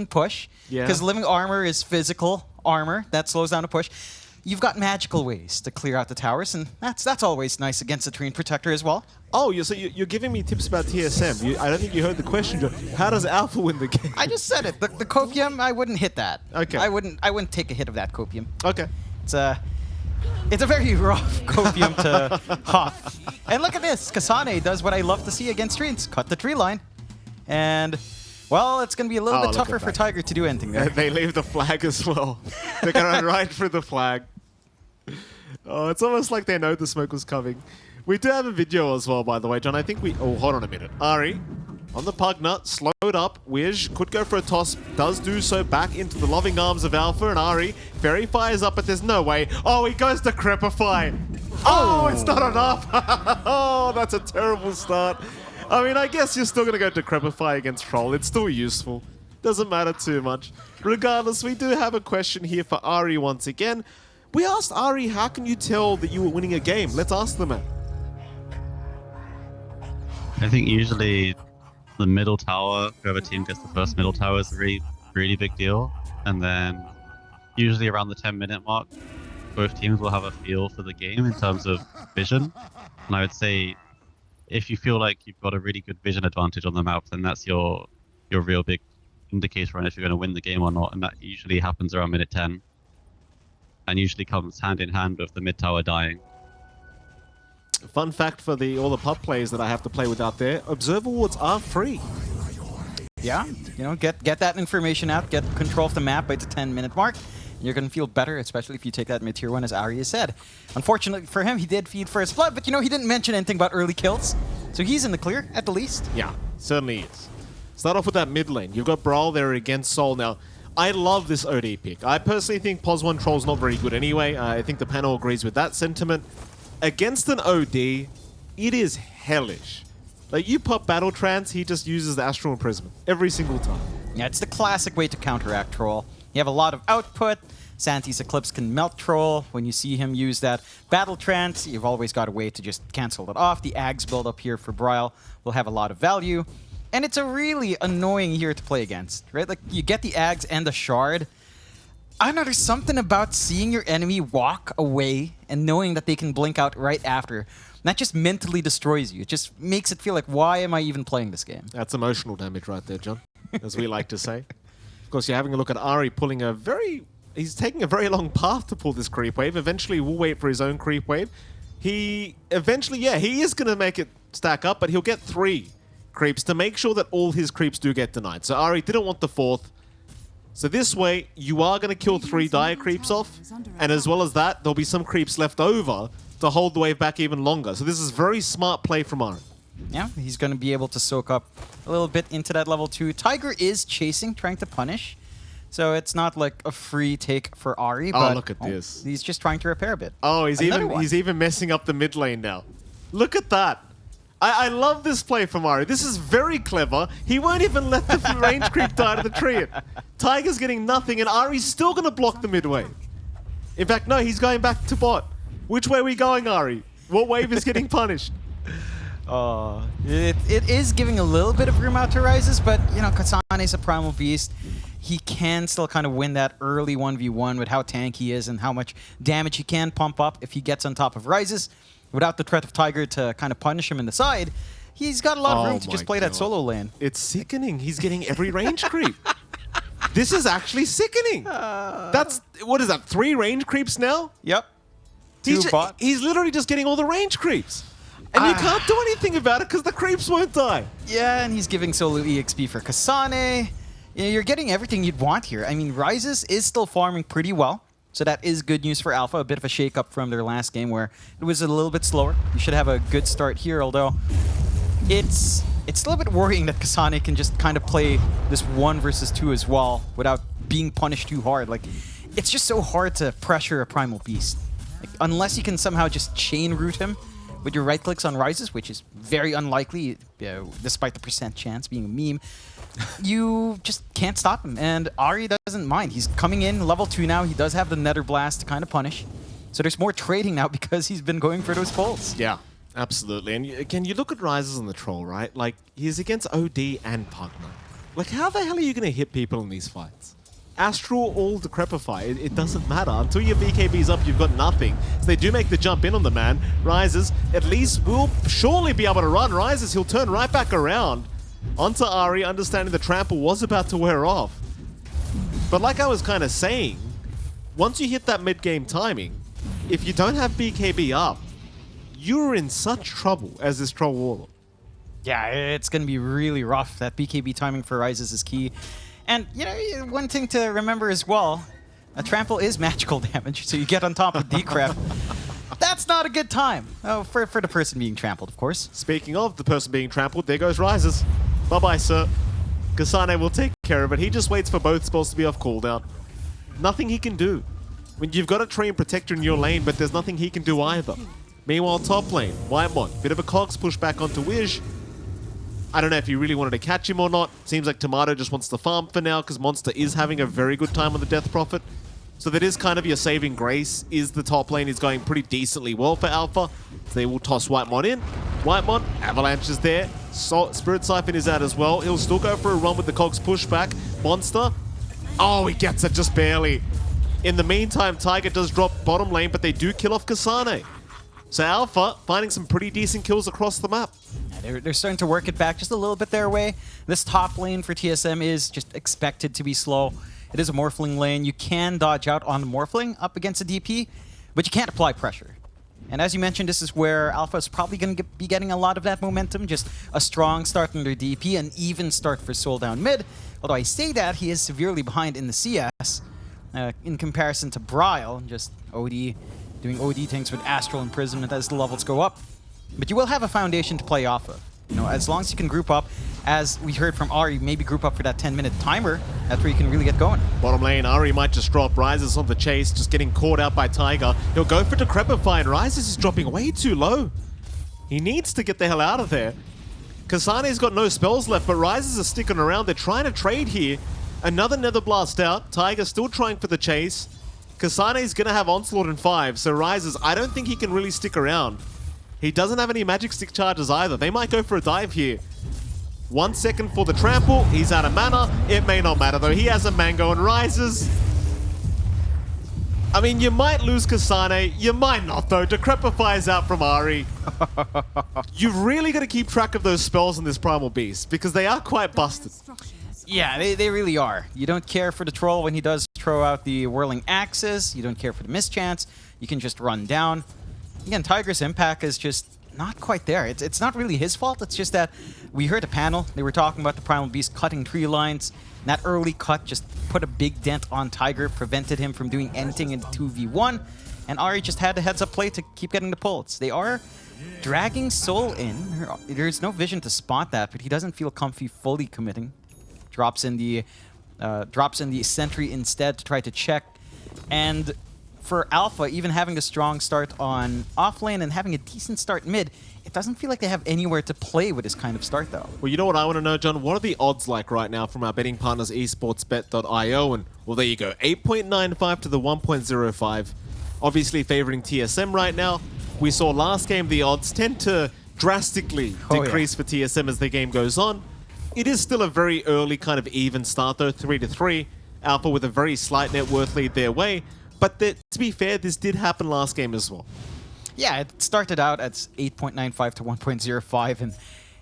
can push. Because living armor is physical armor that slows down a push. You've got magical ways to clear out the towers, and that's always nice against the Treant Protector as well. Oh, so you're giving me tips about TSM. I don't think you heard the question, John. How does Alpha win the game? I just said it. The copium, I wouldn't hit that. Okay. I wouldn't take a hit of that copium. Okay. It's a very rough copium to huff. And look at this. Kasane does what I love to see against Treants. Cut the tree line. And, well, it's going to be a little bit tougher for Tiger to do anything there. They leave the flag as well. They're going to run right through the flag. Oh, it's almost like they know the smoke was coming. We do have a video as well, by the way, John. I think we... Oh, hold on a minute. Ari, on the pug nut, slowed up. Wiz could go for a toss. Does do so back into the loving arms of Alpha. And Ari, Fairy fires up, but there's no way. Oh, he goes to Crepify. Oh, it's not enough. Oh, that's a terrible start. I mean, I guess you're still going to go to Crepify against Troll. It's still useful. Doesn't matter too much. Regardless, we do have a question here for Ari once again. We asked Ari, how can you tell that you were winning a game? Let's ask the man. I think usually the middle tower, whoever team gets the first middle tower is a really big deal. And then usually around the 10-minute mark, both teams will have a feel for the game in terms of vision. And I would say if you feel like you've got a really good vision advantage on the map, then that's your real big indicator on if you're going to win the game or not. And that usually happens around minute 10. And usually comes hand in hand with the mid tower dying. Fun fact for all the pub players that I have to play with out there, Observer Wards are free. Yeah, you know, get that information out, get control of the map by the 10-minute mark. You're going to feel better, especially if you take that mid-tier one, as Arya said. Unfortunately for him, he did feed first blood, but you know, he didn't mention anything about early kills. So he's in the clear, at the least. Yeah, certainly is. Start off with that mid lane. You've got Brawl there against Sol now. I love this OD pick. I personally think POS1 Troll's not very good anyway. I think the panel agrees with that sentiment. Against an OD, it is hellish. Like, you pop Battle Trance, he just uses the Astral Imprisonment every single time. Yeah, it's the classic way to counteract Troll. You have a lot of output. Santi's Eclipse can melt Troll. When you see him use that Battle Trance, you've always got a way to just cancel it off. The Ags build up here for Bryle will have a lot of value. And it's a really annoying hero to play against, right? Like, you get the Ags and the Shard. I don't know, there's something about seeing your enemy walk away and knowing that they can blink out right after. That just mentally destroys you. It just makes it feel like, why am I even playing this game? That's emotional damage right there, John, as we like to say. Of course, you're having a look at Ari pulling a very... He's taking a very long path to pull this creep wave. Eventually, we'll wait for his own creep wave. He eventually, yeah, he is going to make it stack up, but he'll get 3 creeps to make sure that all his creeps do get denied. So Ari didn't want the 4th. So this way, you are going to kill 3 dire creeps off, and as well as that, there'll be some creeps left over to hold the wave back even longer. So this is very smart play from Ari. Yeah, he's going to be able to soak up a little bit into that level 2. Tiger is chasing, trying to punish. So it's not like a free take for Ari, but look at this. He's just trying to repair a bit. Oh, he's even messing up the mid lane now. Look at that. I love this play from Ari. This is very clever. He won't even let the range creep die to the tree. Tiger's getting nothing, and Ari's still going to block the mid wave. In fact, no, he's going back to bot. Which way are we going, Ari? What wave is getting punished? It is giving a little bit of room out to Rises, but, you know, Kasane's a primal beast. He can still kind of win that early 1v1 with how tanky he is and how much damage he can pump up if he gets on top of Rises. Without the threat of Tiger to kind of punish him in the side, he's got a lot of room to just play that solo lane. It's sickening. He's getting every range creep. This is actually sickening. That's, what is that, 3 range creeps now? Yep. He's literally just getting all the range creeps. And you can't do anything about it because the creeps won't die. Yeah, and he's giving solo EXP for Kasane. You know, you're getting everything you'd want here. I mean, Rises is still farming pretty well. So that is good news for Alpha. A bit of a shake-up from their last game where it was a little bit slower. You should have a good start here, although it's still a bit worrying that Kasane can just kind of play this 1 versus 2 as well without being punished too hard. Like, it's just so hard to pressure a primal beast. Like, unless you can somehow just chain root him with your right clicks on Rises, which is very unlikely, despite the percent chance being a meme. You just can't stop him, and Ari doesn't mind. He's coming in level 2 now. He does have the Nether Blast to kind of punish. So there's more trading now because he's been going for those pulls. Yeah, absolutely. And again, you look at Rises on the Troll, right? Like, he's against OD and Pugna. Like, how the hell are you going to hit people in these fights? Astral or Decrepify, it doesn't matter. Until your BKB's up, you've got nothing. So they do make the jump in on the man. Rises, at least will surely be able to run. Rises, he'll turn right back around onto Ari, understanding the trample was about to wear off. But like I was kind of saying, once you hit that mid-game timing, if you don't have BKB up, you're in such trouble as this Troll Warlord. Yeah, it's going to be really rough. That BKB timing for Rises is key. And, you know, one thing to remember as well, a trample is magical damage, so you get on top of Decrep. That's not a good time. Oh, for the person being trampled, of course. Speaking of the person being trampled, there goes Rises. Bye-bye, sir. Kasane will take care of it. He just waits for both spells to be off cooldown. Nothing he can do. I mean, you've got a Tree and Protector in your lane, but there's nothing he can do either. Meanwhile, top lane, Whitemon, bit of a cogs push back onto Wish. I don't know if you really wanted to catch him or not. Seems like Tomato just wants to farm for now because Monster is having a very good time on the Death Prophet. So that is kind of your saving grace, is the top lane is going pretty decently well for Alpha. So they will toss Whitemon in. Whitemon, Avalanche is there. Spirit Siphon is out as well. He'll still go for a run with the cogs pushback. Monster, oh, he gets it just barely. In the meantime, Tiger does drop bottom lane, but they do kill off Kasane. So Alpha finding some pretty decent kills across the map. They're starting to work it back just a little bit their way. This top lane for TSM is just expected to be slow. It is a Morphling lane. You can dodge out on the Morphling up against a DP, but you can't apply pressure. And as you mentioned, this is where Alpha is probably going to be getting a lot of that momentum. Just a strong start on their DP, an even start for Soul down mid. Although I say that, he is severely behind in the CS in comparison to Bryle, just OD, doing OD things with Astral Imprisonment as the levels go up. But you will have a foundation to play off of. You know, as long as you can group up, as we heard from Ari, maybe group up for that 10-minute timer, that's where you can really get going. Bottom lane, Ari might just drop. Rises on the chase, just getting caught out by Tiger. He'll go for Decrepify, and Rises is dropping way too low. He needs to get the hell out of there. Kasane's got no spells left, but Rises are sticking around. They're trying to trade here. Another Nether Blast out. Tiger still trying for the chase. Kasane's going to have Onslaught in 5, so Rises, I don't think he can really stick around. He doesn't have any magic stick charges either. They might go for a dive here. 1 second for the trample. He's out of mana. It may not matter though. He has a mango and Rises. I mean, you might lose Kasane. You might not though. Decrepify is out from Ari. You've really got to keep track of those spells in this Primal Beast because they are quite busted. Yeah, they really are. You don't care for the troll when he does throw out the whirling axes. You don't care for the mischance. You can just run down. Again, Tiger's impact is just not quite there. It's not really his fault. It's just that we heard a panel. They were talking about the Primal Beast cutting tree lines. And that early cut just put a big dent on Tiger, prevented him from doing anything in the 2v1. And Ari just had the heads-up play to keep getting the pulls. They are dragging Soul in. There's no vision to spot that, but he doesn't feel comfy fully committing. Drops in the sentry instead to try to check. And for Alpha, even having a strong start on offlane and having a decent start mid, it doesn't feel like they have anywhere to play with this kind of start, though. Well, you know what I want to know, John? What are the odds like right now from our betting partners, esportsbet.io? And, well, there you go. 8.95 to the 1.05. Obviously favoring TSM right now. We saw last game the odds tend to drastically decrease for TSM as the game goes on. It is still a very early kind of even start, though, 3-3. Alpha with a very slight net worth lead their way. But to be fair, this did happen last game as well. Yeah, it started out at 8.95 to 1.05, and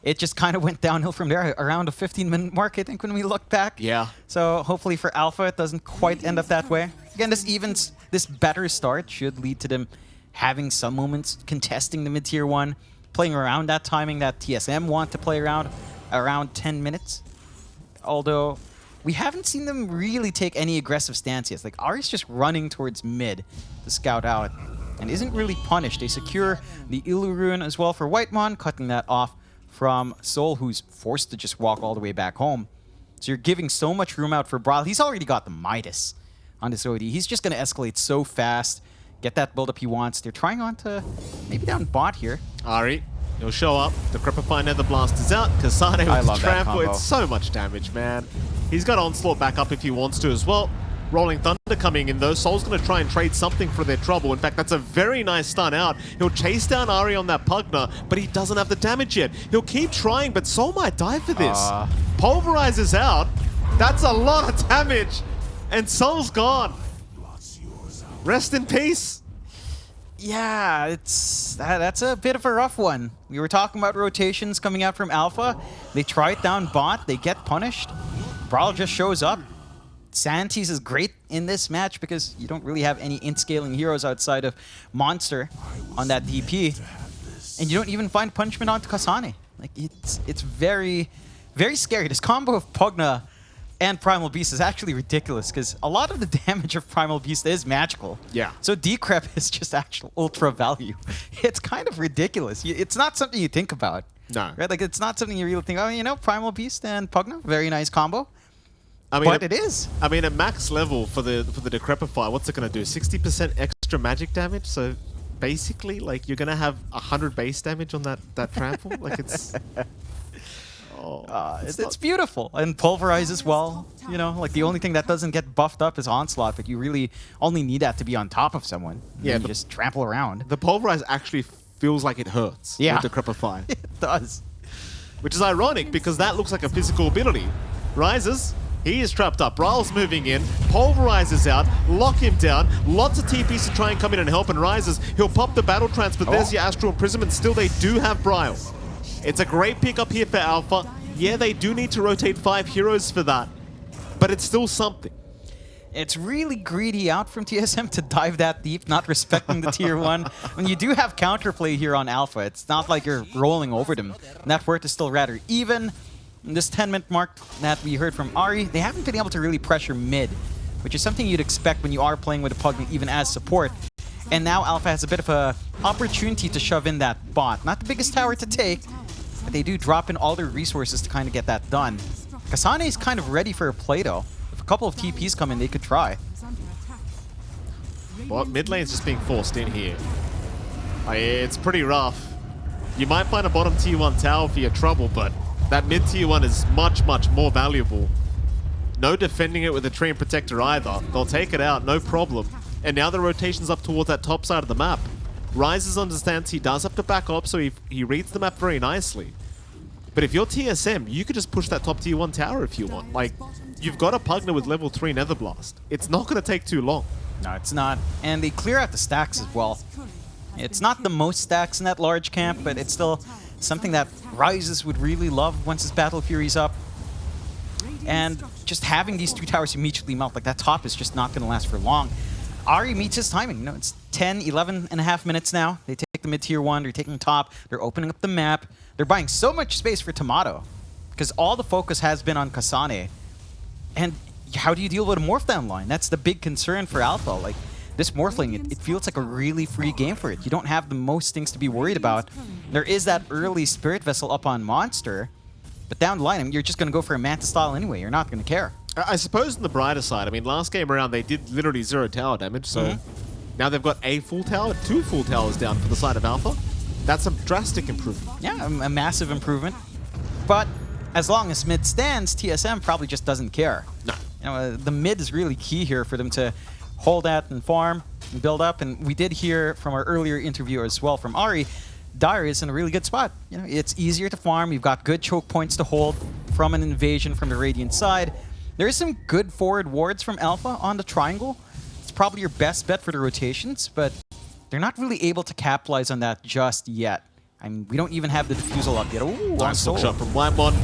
it just kind of went downhill from there around a 15-minute mark, I think, when we look back. Yeah. So hopefully for Alpha, it doesn't quite end up that way. Again, this better start should lead to them having some moments, contesting the mid-tier 1, playing around that timing that TSM want to play around 10 minutes. Although we haven't seen them really take any aggressive stance yet. Like, Ari's just running towards mid to scout out and isn't really punished. They secure the Ilu Ruin as well for Whitemon, cutting that off from Soul, who's forced to just walk all the way back home. So you're giving so much room out for Bryle. He's already got the Midas on this OD. He's just going to escalate so fast, get that build-up he wants. They're trying on to maybe down bot here. Ari, he'll show up. The Decrepify Nether Blast is out. Kasane with the trample. It's so much damage, man. He's got Onslaught back up if he wants to as well. Rolling Thunder coming in though. Soul's going to try and trade something for their trouble. In fact, that's a very nice stun out. He'll chase down Ari on that Pugna, but he doesn't have the damage yet. He'll keep trying, but Soul might die for this. Pulverizes out. That's a lot of damage. And Soul's gone. Rest in peace. Yeah, that's a bit of a rough one. We were talking about rotations coming out from Alpha. They try it down bot. They get punished. Brawl just shows up. Santis is great in this match because you don't really have any int-scaling heroes outside of Monster on that DP. And you don't even find punishment onto Kasane. Like, it's very, very scary. This combo of Pugna and Primal Beast is actually ridiculous because a lot of the damage of Primal Beast is magical. Yeah. So Decrep is just actual ultra value. It's kind of ridiculous. It's not something you think about. No. Right? Like, it's not something you really think, oh, you know, Primal Beast and Pugna, very nice combo. I mean, But it is. I mean, at max level for the Decrepify, what's it going to do? 60% extra magic damage? So basically, like, you're going to have 100 base damage on that trample? Like, it's... It's beautiful. And Pulverize as well. You know, like the only thing that doesn't get buffed up is Onslaught, but you really only need that to be on top of someone. Yeah, you just trample around. The Pulverize actually feels like it hurts with Decrepify. It does. Which is ironic because that looks like a physical ability. Rises. He is trapped up. Ryle's moving in. Pulverizes out. Lock him down. Lots of TPs to try and come in and help. And Rises. He'll pop the Battle Trance, but there's your Astral Imprisonment. Still, they do have Brile. It's a great pickup here for Alpha. Yeah, they do need to rotate 5 heroes for that, but it's still something. It's really greedy out from TSM to dive that deep, not respecting the tier 1. When you do have counterplay here on Alpha, it's not like you're rolling over them. Net worth is still rather even. In this 10-minute mark that we heard from Ari, they haven't been able to really pressure mid, which is something you'd expect when you are playing with a Pugna even as support. And now Alpha has a bit of an opportunity to shove in that bot. Not the biggest tower to take, but they do drop in all their resources to kind of get that done. Kasane is kind of ready for a play though. If a couple of TPs come in, they could try. Well, mid lane's just being forced in here. It's pretty rough. You might find a bottom tier 1 tower for your trouble, but that mid tier 1 is much, much more valuable. No defending it with a Treant Protector either. They'll take it out, no problem. And now the rotation's up towards that top side of the map. Rises understands he does have to back up, so he reads the map very nicely. But if you're TSM, you could just push that top tier 1 tower if you want. Like, you've got a Pugna with level 3 Nether Blast. It's not going to take too long. No, it's not. And they clear out the stacks as well. It's not the most stacks in that large camp, but it's still something that Rises would really love once his Battle Fury's up. And just having these 2 towers immediately melt, like that top is just not going to last for long. Ari meets his timing. You know, it's 10, 11 and a half minutes now. They take the mid-tier 1, they're taking top, they're opening up the map. They're buying so much space for Tomato because all the focus has been on Kasane. And how do you deal with a Morph down line? That's the big concern for Alpha. Like, this Morphling, it feels like a really free game for it. You don't have the most things to be worried about. There is that early Spirit Vessel up on Monster, but down the line, I mean, you're just going to go for a Manta style anyway. You're not going to care. I suppose on the brighter side, I mean, last game around they did literally 0 tower damage, so now they've got a full tower, 2 full towers down for the side of Alpha. That's a drastic improvement. Yeah, a massive improvement. But as long as mid stands, TSM probably just doesn't care. No. You know, the mid is really key here for them to hold that and farm and build up. And we did hear from our earlier interview as well from Ari, Dire is in a really good spot. You know, it's easier to farm. You've got good choke points to hold from an invasion from the Radiant side. There is some good forward wards from Alpha on the triangle. It's probably your best bet for the rotations, but they're not really able to capitalize on that just yet. I mean, we don't even have the defusal up yet. Ooh, nice hook shot from Whitemon.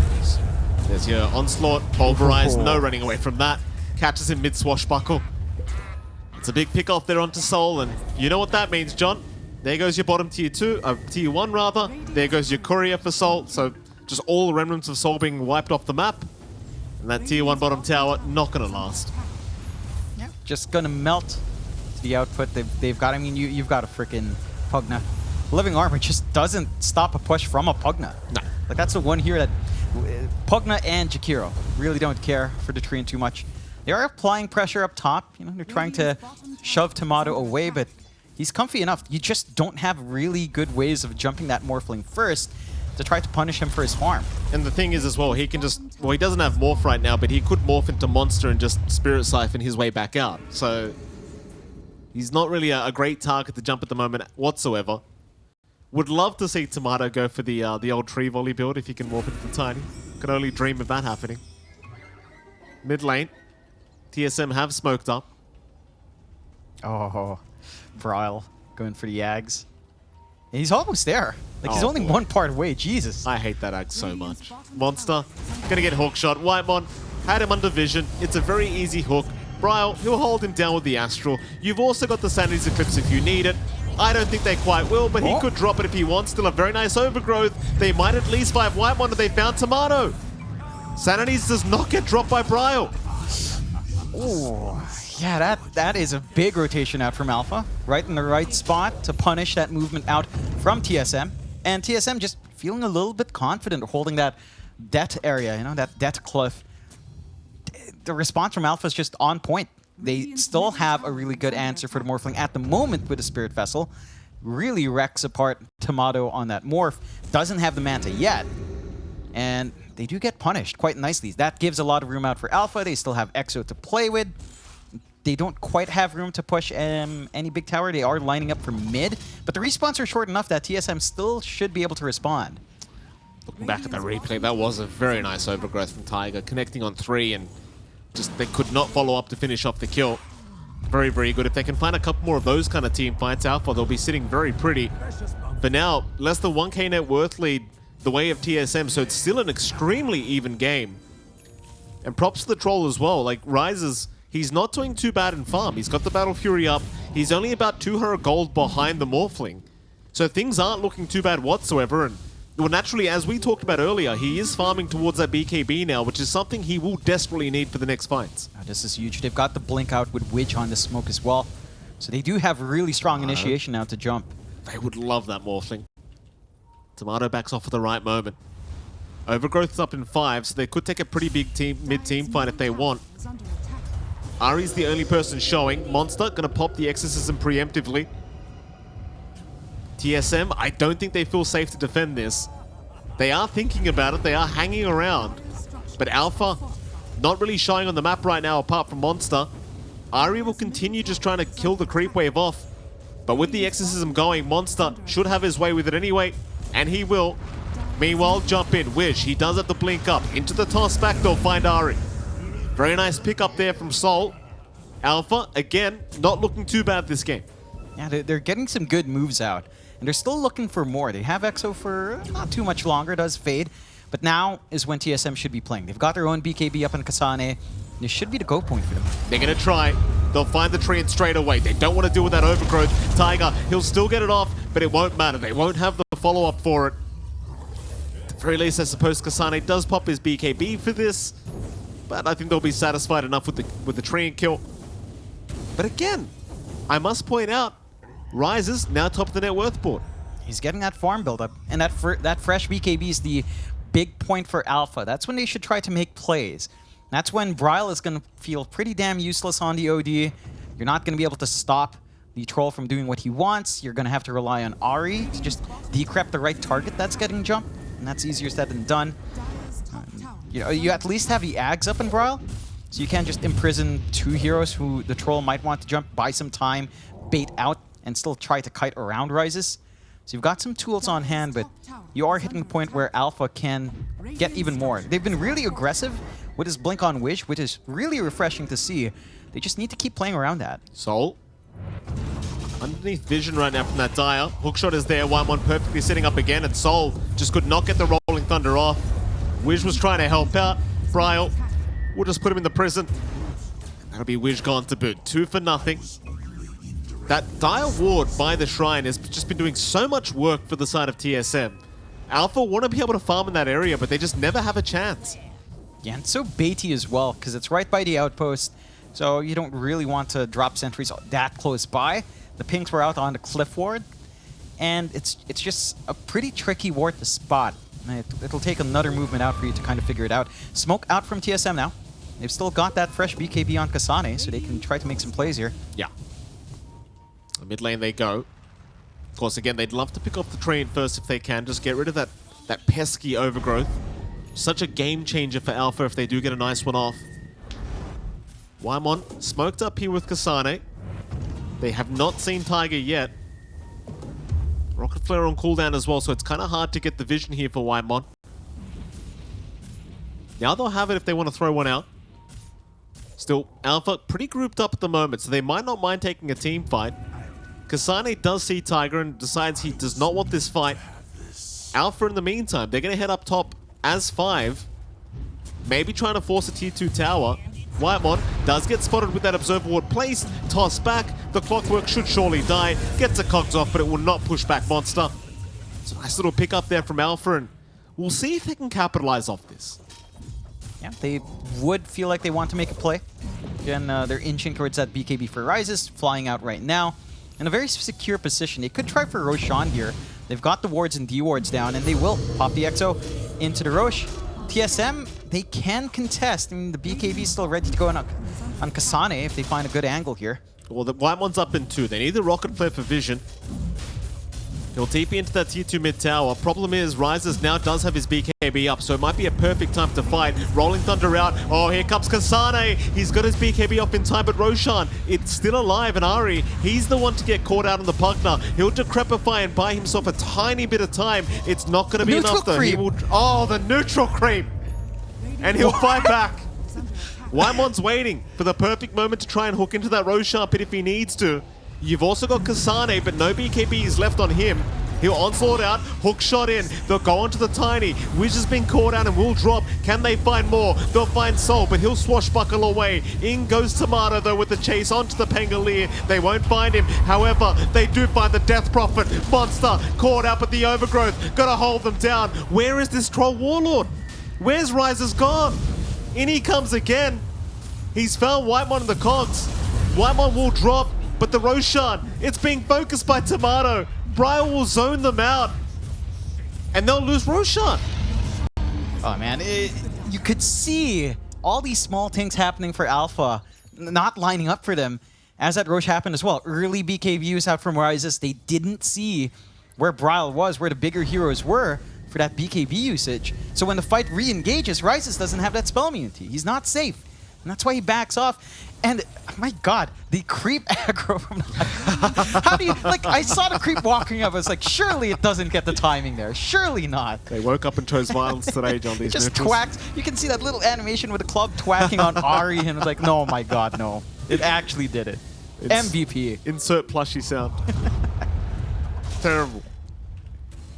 There's your Onslaught, Pulverize, no running away from that. Catches him mid-swashbuckle. It's a big pick off there onto Soul, and you know what that means, John. There goes your bottom tier 1 rather. There goes your courier for Soul, so just all the remnants of Soul being wiped off the map. And that tier 1 bottom tower, not going to last. Yeah, just going to melt the output they've got. I mean, you've got a freaking Pugna. Living Armor just doesn't stop a push from a Pugna. No. Like, that's the one here that Pugna and Jakiro really don't care for the Treant too much. They are applying pressure up top. You know, they're trying to shove Tomato away, but he's comfy enough. You just don't have really good ways of jumping that Morphling first. to try to punish him for his farm. And the thing is as well, he can just... Well, he doesn't have Morph right now, but he could morph into Monster and just Spirit Siphon his way back out. So he's not really a great target to jump at the moment whatsoever. Would love to see Tomato go for the old tree volley build if he can morph into Tiny. Could only dream of that happening. Mid lane, TSM have smoked up. Oh, Bryle going for the Yags. And he's almost there. Like, he's Oh, only boy. one part away. Jesus. I hate that act so much. Monster, gonna get hook shot. Whitemon had him under vision. It's a very easy hook. Bryle, he'll hold him down with the Astral. You've also got the Sanity's Eclipse if you need it. I don't think they quite will, but he could drop it if he wants. Still a very nice overgrowth. They might at least find Whitemon if they found Tomato. Sanity's does not get dropped by Bryle. Ooh, yeah, that is a big rotation out from Alpha. Right in the right spot to punish that movement out from TSM. And TSM just feeling a little bit confident holding that det area, you know, that det cliff. The response from Alpha is just on point. They still have a really good answer for the Morphling at the moment with the Spirit Vessel. Really wrecks apart Tomato on that Morph. Doesn't have the Manta yet. And they do get punished quite nicely. That gives a lot of room out for Alpha. They still have Exo to play with. They don't quite have room to push any big tower. They are lining up for mid. But the respawns are short enough that TSM still should be able to respond. Looking back at the replay, that was a very nice overgrowth from Tiger. Connecting on 3 and just they could not follow up to finish off the kill. Very, very good. If they can find a couple more of those kind of team fights, Alpha, they'll be sitting very pretty. For now, less than 1k net worth lead the way of TSM, so it's still an extremely even game. And props to the troll as well. Like, Rises, he's not doing too bad in farm. He's got the Battle Fury up. He's only about 200 gold behind the Morphling. So things aren't looking too bad whatsoever. And well, naturally, as we talked about earlier, he is farming towards that BKB now, which is something he will desperately need for the next fights. Oh, this is huge. They've got the blink out with Widge on the smoke as well. So they do have really strong initiation now to jump. They would love that Morphling. Tomato backs off at the right moment. Overgrowth's up in 5, so they could take a pretty big mid-team fight if they want. Ari's the only person showing. Monster gonna pop the Exorcism preemptively. TSM, I don't think they feel safe to defend this. They are thinking about it, they are hanging around. But Alpha, not really showing on the map right now apart from Monster. Ari will continue just trying to kill the creep wave off. But with the Exorcism going, Monster should have his way with it anyway. And he will. Meanwhile, jump in. Wish, he does have the blink up. Into the toss back, they'll find Ari. Very nice pick up there from Soul. Alpha, again, not looking too bad this game. Yeah, they're getting some good moves out. And they're still looking for more. They have Exo for not too much longer. It does fade. But now is when TSM should be playing. They've got their own BKB up in Kasane. This should be the go point for them. They're going to try. They'll find the tree and straight away. They don't want to deal with that overgrowth. Tiger, he'll still get it off, but it won't matter. They won't have the follow-up for it. At the very least, I suppose Kasane does pop his BKB for this. But I think they'll be satisfied enough with the tree and kill. But again, I must point out, Rises now top of the net worth board. He's getting that farm buildup. And that fresh BKB is the big point for Alpha. That's when they should try to make plays. That's when Bryle is going to feel pretty damn useless on the OD. You're not going to be able to stop the troll from doing what he wants. You're going to have to rely on Ari to just decrep the right target that's getting jumped. And that's easier said than done. You know, you at least have the Ags up in Bryle. So you can't just imprison 2 heroes who the troll might want to jump, buy some time, bait out, and still try to kite around Rises. So you've got some tools on hand, but you are hitting the point where Alpha can get even more. They've been really aggressive with his blink on Wish, which is really refreshing to see. They just need to keep playing around that. Soul. Underneath vision right now from that Dire. Hookshot is there, Whitemon perfectly setting up again, and Soul just could not get the Rolling Thunder off. Wish was trying to help out. Bryle will just put him in the prison. That'll be Wish gone to boot. 2 for nothing. That Dire ward by the Shrine has just been doing so much work for the side of TSM. Alpha want to be able to farm in that area, but they just never have a chance. Yeah, and so baity as well, because it's right by the outpost, so you don't really want to drop sentries that close by. The pinks were out on the cliff ward, and it's just a pretty tricky ward to spot. It'll take another movement out for you to kind of figure it out. Smoke out from TSM now. They've still got that fresh BKB on Kasane, so they can try to make some plays here. Yeah. Mid lane they go. Of course, again, they'd love to pick off the train first if they can. Just get rid of that That pesky overgrowth. Such a game changer for Alpha if they do get a nice one off. Wymon smoked up here with Kasane. They have not seen Tiger yet. Rocket Flare on cooldown as well, so it's kind of hard to get the vision here for Wymon. Now they'll have it if they want to throw one out. Still, Alpha pretty grouped up at the moment, so they might not mind taking a team fight. Kasane does see Tiger and decides he does not want this fight. Alpha, in the meantime, they're going to head up top as 5. Maybe trying to force a tier 2 tower. Wymon does get spotted with that observer ward placed, tossed back. The clockwork should surely die. Gets a cogs off, but it will not push back Monster. It's a nice little pick up there from Alpha, and we'll see if they can capitalize off this. Yeah, they would feel like they want to make a play. Again, they're inching towards that BKB for Rises, flying out right now. In a very secure position. They could try for Roshan here. They've got the wards and D-wards down, and they will pop the EXO into the Rosh. TSM, they can contest. I mean, the BKB is still ready to go on Kasane if they find a good angle here. Well, the Wymon's up in 2. They need the Rocket Flare for vision. He'll TP into that tier 2 mid tower. Problem is, Rises now does have his BKB up, so it might be a perfect time to fight. Rolling Thunder out. Oh, here comes Kasane. He's got his BKB off in time, but Roshan, it's still alive, and Ari, he's the one to get caught out on the Pugna. He'll Decrepify and buy himself a tiny bit of time. It's not going to be enough, though. He will, oh, the neutral creep! And he'll fight back. Wymon's waiting for the perfect moment to try and hook into that Roshan pit if he needs to. You've also got Kasane, but no BKB is left on him. He'll onslaught out, hook shot in. They'll go onto the Tiny. Wiz has been caught out and will drop. Can they find more? They'll find Soul, but he'll swashbuckle away. In goes Tomato, though, with the chase onto the Pangolier. They won't find him. However, they do find the Death Prophet. Monster caught out with the overgrowth. Gotta hold them down. Where is this Troll Warlord? Where's Rises gone? In he comes again. He's found Wymon in the cogs. Wymon will drop. But the Roshan, it's being focused by Tomato. Briar will zone them out. And they'll lose Roshan. Oh man, you could see all these small things happening for Alpha, not lining up for them, as that Rosh happened as well. Early BK views out from Rises, they didn't see where Briar was, where the bigger heroes were for that BKB usage. So when the fight re-engages, Rises doesn't have that spell immunity. He's not safe. And that's why he backs off. And my god, the creep aggro from the how do you, like, I saw the creep walking up, I was like, surely it doesn't get the timing there. Surely not. They woke up and chose violence today, John. These just neutrals. twacked. You can see that little animation with the club twacking on Ari, and it's like, no, my god, no. It actually did it. It's MVP. Insert plushy sound. Terrible.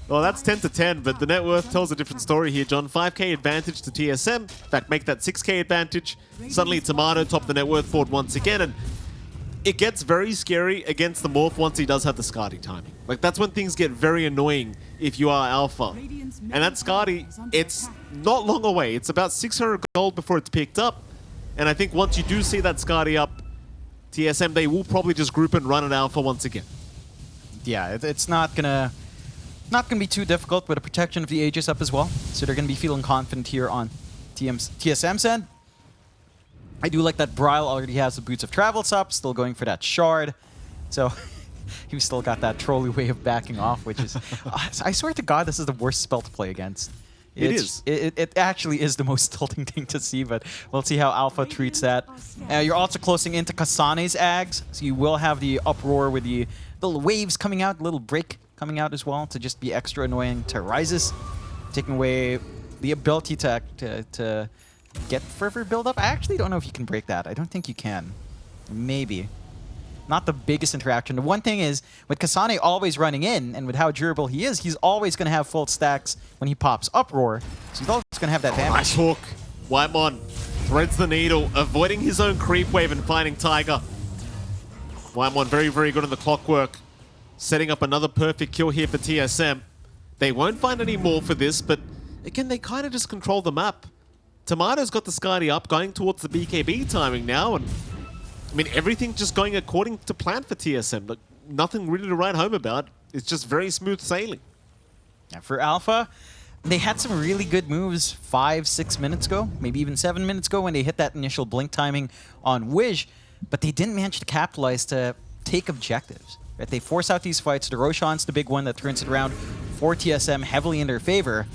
Well, that's 10 to 10, but the net worth tells a different story here, John. 5k advantage to TSM. In fact, make that 6k advantage. Suddenly, Tomato top the net worth board once again, and it gets very scary against the Morph once he does have the Skadi timing. Like, that's when things get very annoying if you are Alpha. And that Skadi, it's not long away. It's about 600 gold before it's picked up. And I think once you do see that Skadi up, TSM, they will probably just group and run at Alpha once again. Yeah, it's not gonna be too difficult with the protection of the Aegis up as well. So they're gonna be feeling confident here on TSM's end. I do like that Bryle already has the Boots of Travels up, still going for that Shard. So he's still got that trolly way of backing off, which is... I swear to God, this is the worst spell to play against. It actually is the most tilting thing to see, but we'll see how Alpha treats that. You're also closing into Kasane's Ags, so you will have the uproar with the little waves coming out, little break coming out as well to just be extra annoying to Rises, taking away the ability to get further build-up. I actually don't know if you can break that. I don't think you can. Maybe. Not the biggest interaction. The one thing is, with Kasane always running in, and with how durable he is, he's always going to have full stacks when he pops Uproar. So he's always going to have that damage. Nice hook. Wymon threads the needle, avoiding his own creep wave and finding Tiger. Wymon very, very good on the clockwork. Setting up another perfect kill here for TSM. They won't find any more for this, but again, they kind of just control the map. Tomato's got the Skadi up, going towards the BKB timing now, and I mean, everything just going according to plan for TSM. Like, nothing really to write home about. It's just very smooth sailing. Yeah, for Alpha, they had some really good moves 5-6 minutes ago, maybe even 7 minutes ago when they hit that initial blink timing on Wish, but they didn't manage to capitalize to take objectives. Right? They force out these fights. The Roshan's the big one that turns it around for TSM heavily in their favor.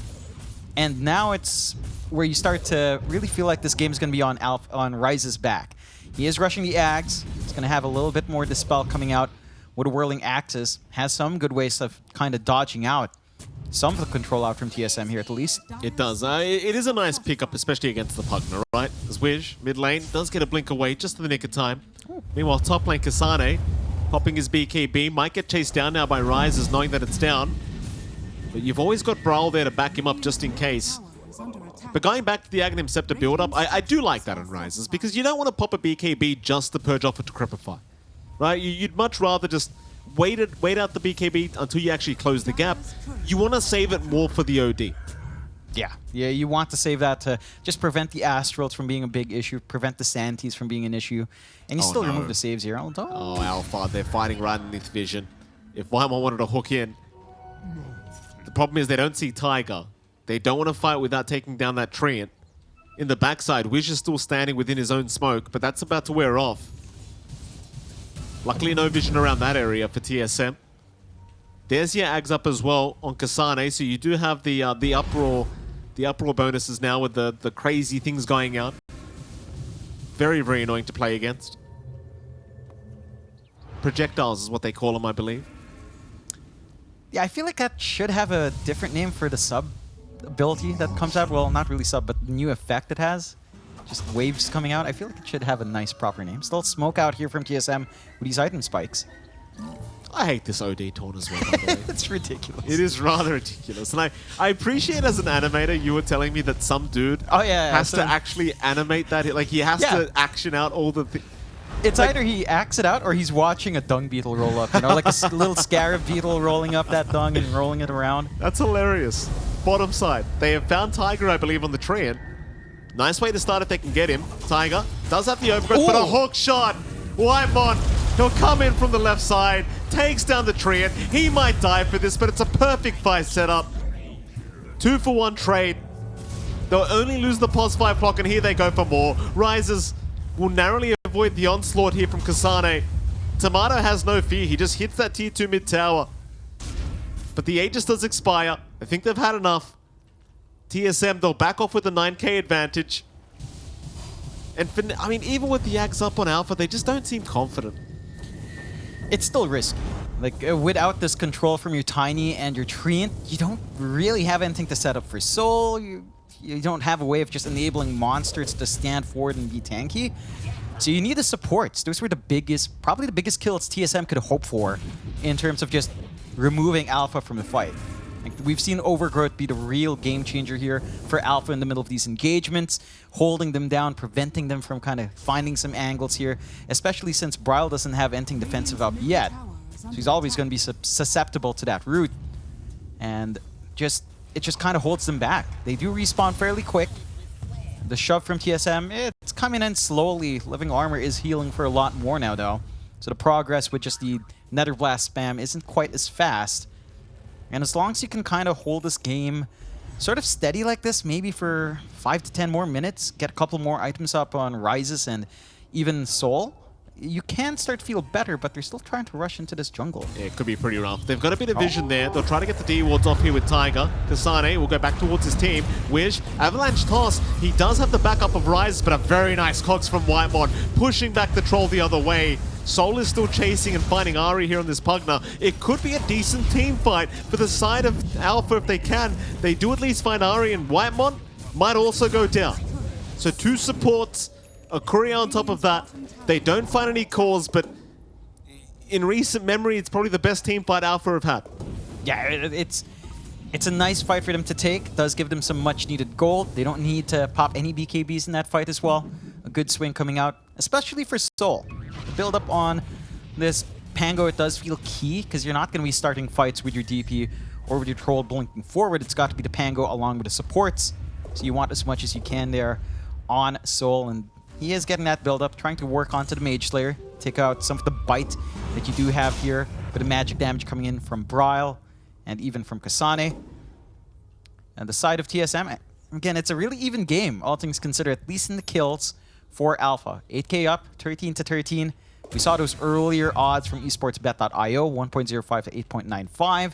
And now it's where you start to really feel like this game is going to be on Ryze's back. He is rushing the Ags. He's going to have a little bit more Dispel coming out with a Whirling Axes. Has some good ways of kind of dodging out some of the control out from TSM here at least. It does. It is a nice pickup, especially against the Pugna, right? Zwish, mid lane, does get a blink away just in the nick of time. Meanwhile, top lane Kasane, popping his BKB, might get chased down now by Ryzes, knowing that it's down. But you've always got Brawl there to back him up just in case. But going back to the Aghanim Scepter build-up, I do like that on Ryzes, because you don't want to pop a BKB just to purge off a Decrepify. Right? You'd much rather just wait out the BKB until you actually close the gap. You want to save it more for the OD. Yeah, you want to save that to just prevent the Astrals from being a big issue, prevent the Sanities from being an issue, and you still remove the saves here. Oh, Alpha, they're fighting right underneath vision. If Weimar wanted to hook in, the problem is they don't see Tiger. They don't want to fight without taking down that Treant. In the backside, Wish is still standing within his own smoke, but that's about to wear off. Luckily, no vision around that area for TSM. There's your Ags up as well on Kasane, so you do have the uproar bonuses now with the crazy things going out. Very, very annoying to play against. Projectiles is what they call them, I believe. Yeah, I feel like that should have a different name for the sub ability that comes out. Well, not really sub, but the new effect it has. Just waves coming out. I feel like it should have a nice proper name. Still smoke out here from TSM with these item spikes. I hate this OD taunt as well, by the way. It's ridiculous. It is rather ridiculous. And I appreciate as an animator, you were telling me that some dude has to actually animate that. Like, he has to action out all the things. It's like, either he acts it out or he's watching a dung beetle roll up. You know, like a little scarab beetle rolling up that dung and rolling it around. That's hilarious. Bottom side. They have found Tiger, I believe, on the Treant. Nice way to start if they can get him. Tiger does have the overgrowth, but a hook shot. Whitemon, he'll come in from the left side, takes down the Treant. He might die for this, but it's a perfect fight setup. 2-for-1 trade. They'll only lose the pos 5 clock, and here they go for more. Ryzes will narrowly avoid the onslaught here from Kasane. Tomato has no fear. He just hits that tier 2 mid tower. But the Aegis does expire. I think they've had enough. TSM, they'll back off with a 9k advantage. And for, I mean, even with the Ags up on Alpha, they just don't seem confident. It's still risky. Like, without this control from your Tiny and your Treant, you don't really have anything to set up for Soul. You don't have a way of just enabling monsters to stand forward and be tanky. So you need the supports. Those were the biggest, probably the biggest kills TSM could hope for in terms of just removing Alpha from the fight. Like, we've seen Overgrowth be the real game changer here for Alpha in the middle of these engagements, holding them down, preventing them from kind of finding some angles here, especially since Bryle doesn't have anything defensive up yet. So he's always going to be susceptible to that route. And it just kind of holds them back. They do respawn fairly quick. The shove from TSM, it's coming in slowly. Living Armor is healing for a lot more now, though. So the progress with just the Nether Blast spam isn't quite as fast. And as long as you can kind of hold this game sort of steady like this, maybe for 5 to 10 more minutes, get a couple more items up on Ryzes and even Soul, you can start to feel better, but they're still trying to rush into this jungle. Yeah, it could be pretty rough. They've got a bit of vision there. They'll try to get the D-wards off here with Tiger. Kasane will go back towards his team. Wish, Avalanche Toss. He does have the backup of Ryzes, but a very nice cogs from Whitemon, pushing back the troll the other way. Soul is still chasing and finding Ari here on this Pugna. It could be a decent team fight for the side of Alpha if they can. They do at least find Ari, and Whitemon might also go down. So 2 supports, a courier on top of that. They don't find any cores, but in recent memory, it's probably the best team fight Alpha have had. Yeah, it's a nice fight for them to take. It does give them some much needed gold. They don't need to pop any BKBs in that fight as well. A good swing coming out, especially for Soul. The build up on this Pango, it does feel key, because you're not going to be starting fights with your DP or with your troll blinking forward. It's got to be the Pango along with the supports. So you want as much as you can there on Soul, and he is getting that build up, trying to work onto the Mage Slayer, take out some of the bite that you do have here, with the magic damage coming in from Bryle and even from Kasane. And the side of TSM, again, it's a really even game, all things considered, at least in the kills for Alpha. 8k up, 13 to 13. We saw those earlier odds from esportsbet.io, 1.05 to 8.95.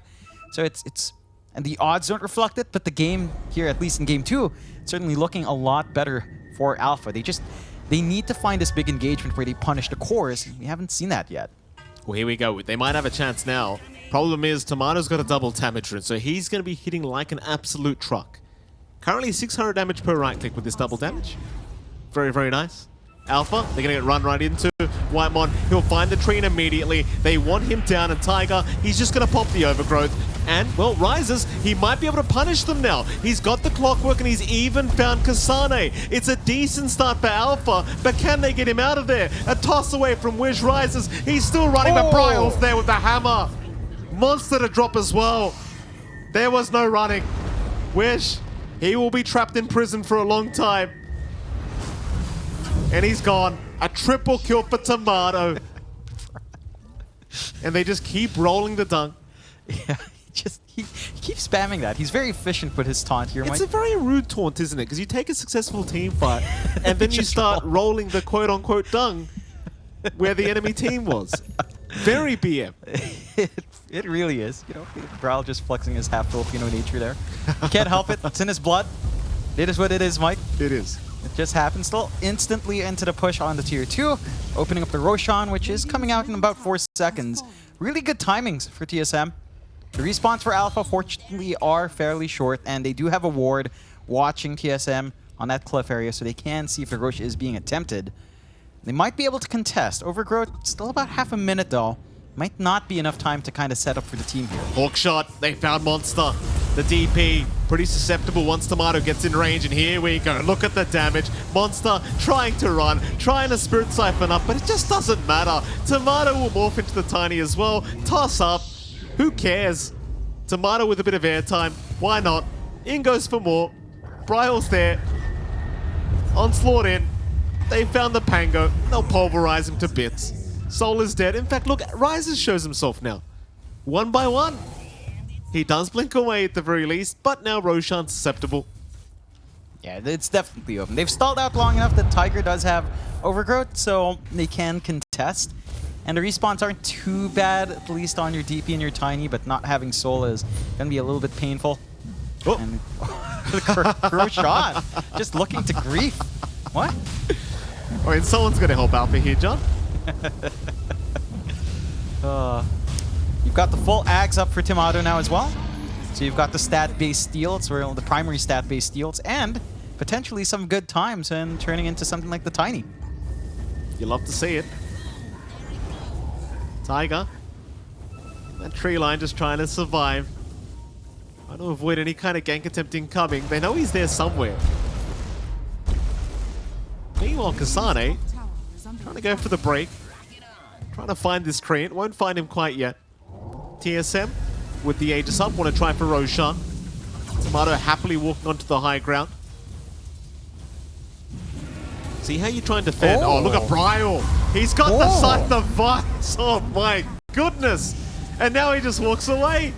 So it's And the odds don't reflect it, but the game here, at least in game 2, certainly looking a lot better for Alpha. They need to find this big engagement where they punish the cores. We haven't seen that yet. Well, here we go. They might have a chance now. Problem is, Tomato's got a double damage rune, so he's going to be hitting like an absolute truck. Currently 600 damage per right click with this double damage. Very, very nice. Alpha, they're going to get run right into Whitemon. He'll find the Trine immediately. They want him down, and Tiger, he's just going to pop the overgrowth. And, well, Rises, he might be able to punish them now. He's got the clockwork, and he's even found Kasane. It's a decent start for Alpha, but can they get him out of there? A toss away from Wish Rises. He's still running, but Bryle's there with the hammer. Monster to drop as well. There was no running. Wish, he will be trapped in prison for a long time. And he's gone. A triple kill for Tomato. And they just keep rolling the dunk. Yeah, he keeps spamming that. He's very efficient with his taunt here, Mike. It's a very rude taunt, isn't it? Because you take a successful team fight and then you start rolling the quote-unquote dung where the enemy team was. Very BM. It really is. You know, Bryle just flexing his half Filipino nature there. You can't help it. It's in his blood. It is what it is, Mike. It is. It just happens. Still instantly into the push on the tier 2, opening up the Roshan, which is coming out in about 4 seconds. Really good timings for TSM. The respawns for Alpha, fortunately, are fairly short, and they do have a ward watching TSM on that cliff area, so they can see if the rush is being attempted. They might be able to contest. Overgrowth, still about half a minute, though. Might not be enough time to kind of set up for the team here. Hawkshot, they found Monster. The DP, pretty susceptible once Tomato gets in range, and here we go. Look at the damage. Monster trying to run, trying to Spirit Siphon up, but it just doesn't matter. Tomato will morph into the Tiny as well. Toss up. Who cares? Tomato with a bit of airtime. Why not? In goes for more. Bryle's there. Onslaught in. They found the Pango. They'll pulverize him to bits. Soul is dead. In fact, look, Rises shows himself now. 1 by 1. He does blink away at the very least, but now Roshan's susceptible. Yeah, it's definitely open. They've stalled out long enough that Tiger does have overgrowth, so they can contest. And the respawns aren't too bad, at least on your DP and your Tiny, but not having Soul is going to be a little bit painful. Oh. And Roshan, just looking to grief. What? I mean, someone's going to help Alpha here, John. You've got the full Ags up for Tomato now as well. So you've got the stat-based steals, or the primary stat-based steals, and potentially some good times and turning into something like the Tiny. You love to see it. Tiger. That tree line just trying to survive. Trying to avoid any kind of gank attempt incoming. They know he's there somewhere. Meanwhile, Kasane trying to go for the break. Trying to find this Treant. Won't find him quite yet. TSM with the Aegis up. Want to try for Roshan. Tomato happily walking onto the high ground. See how you trying to defend. Oh, look at Bryle. He's got the Scythe of Vice. Oh my goodness. And now he just walks away.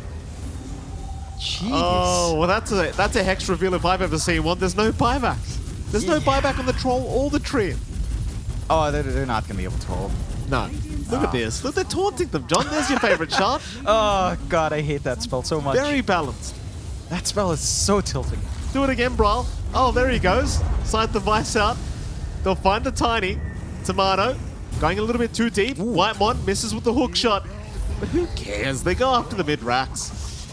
Jeez. Oh, well that's a Hex reveal if I've ever seen one. There's no buybacks. There's no buyback on the Troll or the Treant. Oh, they're not going to be able to hold. No. Look at this. Look, they're taunting them, John. There's your favorite shot. Oh, God, I hate that spell so much. Very balanced. That spell is so tilting. Do it again, Bryle. Oh, there he goes. Scythe the Vice out. They'll find the Tiny. Tomato going a little bit too deep. Whitemon misses with the hook shot. But who cares? They go after the mid-racks.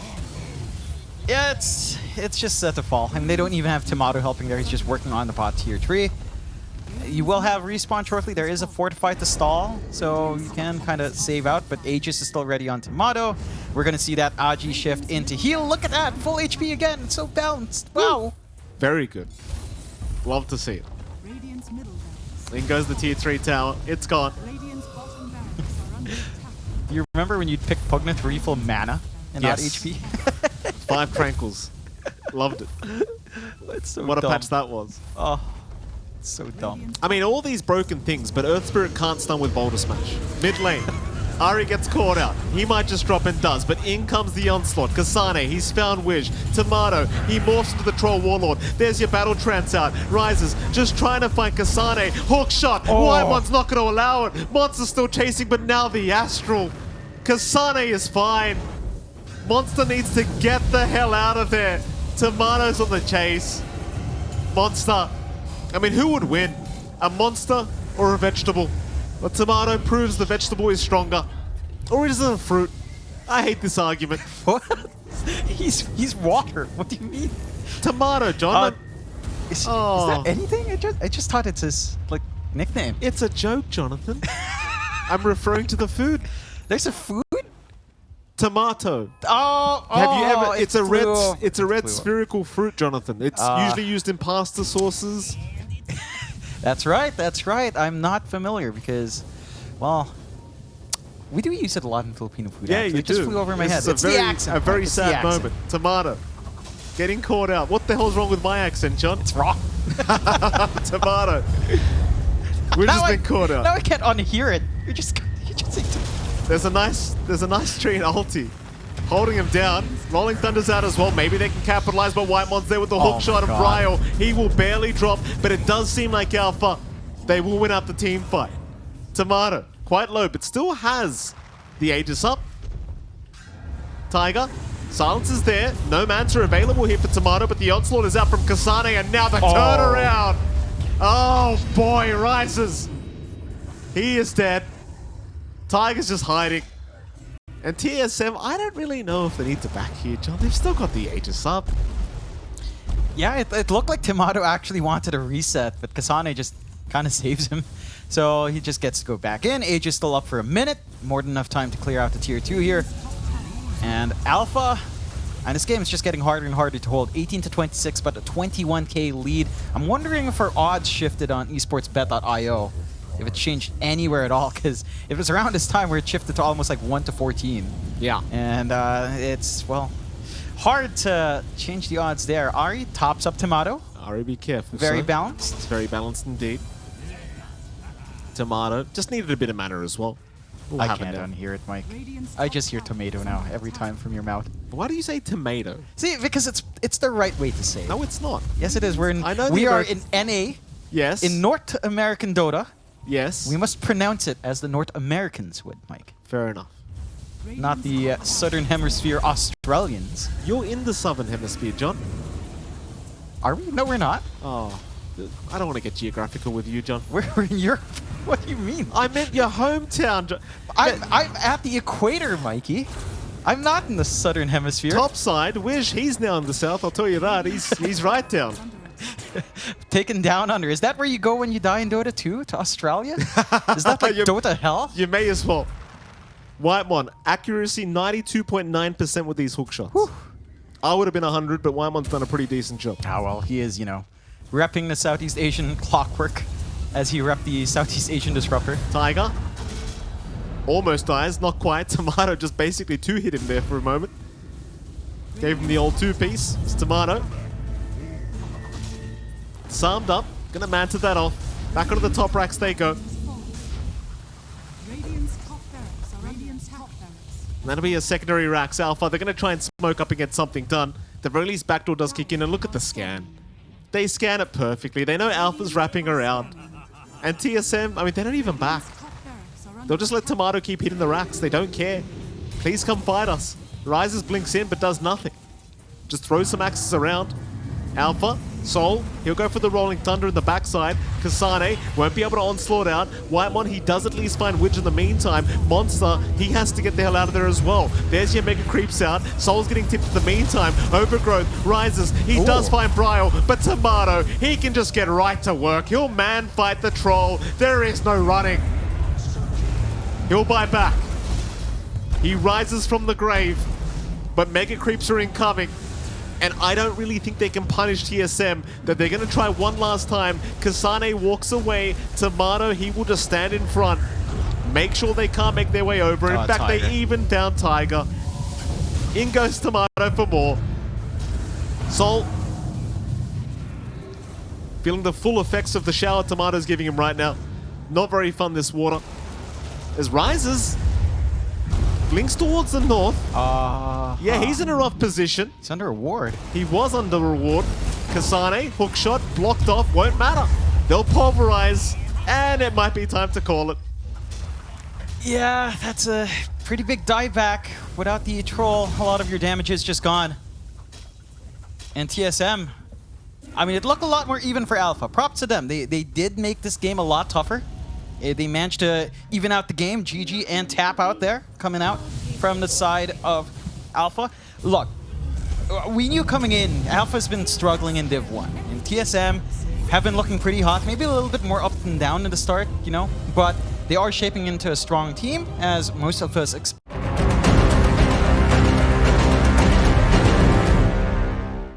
Yeah, it's just set to fall. I mean, they don't even have Tomato helping there. He's just working on the bot tier 3. You will have respawn shortly. There is a fortify to stall, so you can kind of save out, but Aegis is still ready on Tomato. We're going to see that Agi shift into heal. Look at that! Full HP again! It's so balanced! Wow! Very good. Love to see it. In goes the tier 3 tower. It's gone. You remember when you'd pick Pugna to refill mana and not Yes. HP? 5 Tranquils. Loved it. It's so What a dumb. patch that was. Oh, it's so dumb. I mean, all these broken things, but Earth Spirit can't stun with Boulder Smash. Mid lane. Ari gets caught out. He might just drop and does, but in comes the onslaught. Kasane, he's found Wish. Tomato, he morphs into the Troll Warlord. There's your battle trance out. Rises, just trying to find Kasane. Hook shot. Whitemon's not going to allow it. Monster's still chasing, but now the Astral. Kasane is fine. Monster needs to get the hell out of there. Tomato's on the chase. Monster. I mean, who would win? A monster or a vegetable? A tomato proves the vegetable is stronger. Or is it a fruit? I hate this argument. What? He's water. What do you mean? Tomato, John. Is Oh. that anything? I just thought it's his like nickname. It's a joke, Jonathan. I'm referring to the food. There's a food? Tomato. Oh, Have you ever? It's a red. flew- It's a red flew up. spherical fruit, Jonathan. It's usually used in pasta sauces. That's right. That's right. I'm not familiar because, well, we do use it a lot in Filipino food. Yeah, actually. you It just do. flew over my This head. is It's the accent. a very It's the sad accent. moment. Tomato. Getting caught out. What the hell's wrong with my accent, John? It's wrong. Tomato. We've just been caught out. Now I can't unhear it. You're just saying There's a nice tree in ulti. Holding him down. Rolling Thunder's out as well. Maybe they can capitalize, but Whitemon's there with the hook my shot and God. Bryle. He will barely drop, but it does seem like Alpha, they will win out the team fight. Tomato, quite low, but still has the Aegis up. Tiger, silence is there. No Manta available here for Tomato, but the onslaught is out from Kasane, and now the turnaround. Oh boy, Rises. He is dead. Tiger's just hiding. And TSM, I don't really know if they need to back here, John. They've still got the Aegis up. Yeah, it looked like Tomato actually wanted a reset, but Kasane just kind of saves him. So he just gets to go back in. Age is still up for a minute. More than enough time to clear out the tier 2 here. And Alpha, and this game is just getting harder and harder to hold. 18 to 26, but a 21k lead. I'm wondering if our odds shifted on esportsbet.io. If it changed anywhere at all, because it was around this time where it shifted to almost like 1 to 14. Yeah. And it's, well, hard to change the odds there. Ari tops up Tomato. Ari, be careful. Very sir. balanced. It's very balanced indeed. Tomato just needed a bit of mana as well. We'll I have it can't now. unhear it, Mike. I just hear tomato now every time from your mouth. Why do you say tomato? See, because it's the right way to say it. No, it's not. Yes, it is. I know we the are American- in NA, Yes. in North American Dota. Yes. We must pronounce it as the North Americans would, Mike. Fair enough. Not the Southern Hemisphere Australians. You're in the Southern Hemisphere, John. Are we? No, we're not. Oh, I don't want to get geographical with you, John. We're in Europe. What do you mean? I meant your hometown, John. I'm at the equator, Mikey. I'm not in the Southern Hemisphere. Top side, Wish, he's now in the south, I'll tell you that. He's right down. Taken down under. Is that where you go when you die in Dota 2? To Australia? Is that like Dota hell? You may as well. Whitemon, accuracy 92.9% with these hook shots. Whew. I would have been 100, but Whitemon's done a pretty decent job. Ah, well, he is, you know, repping the Southeast Asian clockwork as he repped the Southeast Asian Disruptor. Tiger almost dies, not quite. Tomato just basically two-hit him there for a moment. Gave him the old two-piece. It's Tomato. Summed up. Gonna Manta that off. Back onto the top racks they go. And that'll be a secondary racks alpha. They're gonna try and smoke up and get something done. The very least backdoor does kick in, and look at the scan. They scan it perfectly. They know Alpha's wrapping around. And TSM, I mean, they don't even back. They'll just let Tomato keep hitting the racks. They don't care. Please come fight us. Rises blinks in, but does nothing. Just throws some axes around. Alpha, Soul, he'll go for the Rolling Thunder in the backside. Kasane won't be able to onslaught out. Whitemon, he does at least find Widge in the meantime. Monster, he has to get the hell out of there as well. There's your Mega Creeps out. Soul's getting tipped in the meantime. Overgrowth rises. He does find Bryle, but Tomato, he can just get right to work. He'll man fight the troll. There is no running. He'll buy back. He rises from the grave, but Mega Creeps are incoming. And I don't really think they can punish TSM, that they're going to try one last time. Kasane walks away. Tomato, he will just stand in front. Make sure they can't make their way over. In fact, Tiger. they even down Tiger. In goes Tomato for more. Soul. Feeling the full effects of the shower Tomato's giving him right now. Not very fun, this water. As Rises blinks towards the north. Yeah, he's in a rough position. He's under a ward. He was under reward. Kasane, hook shot, blocked off, won't matter. They'll pulverize, and it might be time to call it. Yeah, that's a pretty big dive back. Without the troll, a lot of your damage is just gone. And TSM, I mean, it looked a lot more even for Alpha. Props to them. They did make this game a lot tougher. They managed to even out the game. GG and Tap out there, coming out from the side of Alpha. Look, we knew coming in, Alpha's been struggling in Div 1. And TSM have been looking pretty hot. Maybe a little bit more up and down in the start, you know? But they are shaping into a strong team, as most of us expect.